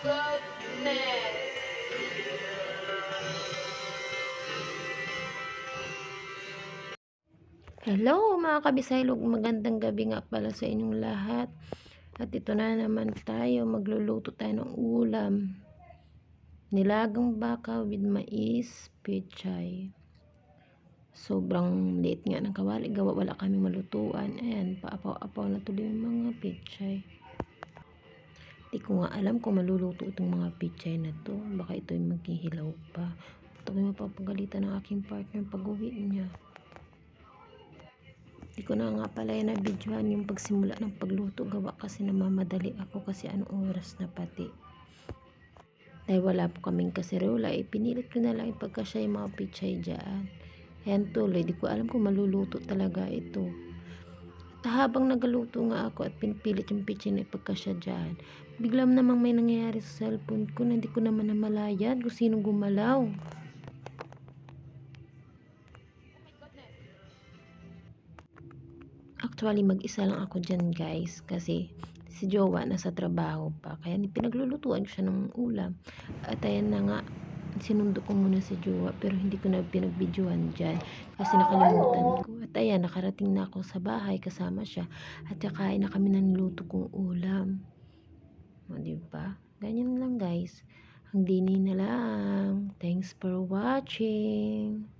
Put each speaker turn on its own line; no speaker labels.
goodness!
Hello mga kabisaylog, magandang gabi nga pala sa inyong lahat. At ito na naman tayo, magluluto tayo ng ulam. Nilagang baka with mais, pechay. Sobrang liit nga ng kawali, gawa wala kami malutuan. Ayan, paapaw-apaw na tuloy yung mga pechay. Di ko nga alam kung maluluto itong mga pechay na to. Baka ito yung maghihilaw pa. Ito ko mapapagalitan ng aking partner pag-uwi niya. Di ko na nga pala yan na-videohan yung pagsimula ng pagluto, gawa kasi namamadali ako kasi anong oras na pati. Dahil wala po kaming kaserola, pinilit ko na lang ipagkasya yung mga pichay dyan. Ayan tuloy, di ko alam kung maluluto talaga ito. At habang nagaluto nga ako at pinipilit yung pichay na ipagkasya dyan, biglang namang may nangyayari sa cellphone ko na hindi ko naman namalayan kung sino gumalaw. Actually, mag-isa lang ako dyan guys, kasi si Jowa nasa trabaho pa, kaya pinaglulutuan ko siya ng ulam. At ayan na nga, sinundo ko muna si Jowa, pero hindi ko na pinagbidyohan dyan kasi nakalimutan ko. At ayan, nakarating na ako sa bahay kasama siya, at kakain na kami ng niluto kong ulam. O diba? Ganyan lang guys, ang dini na lang. Thanks for watching.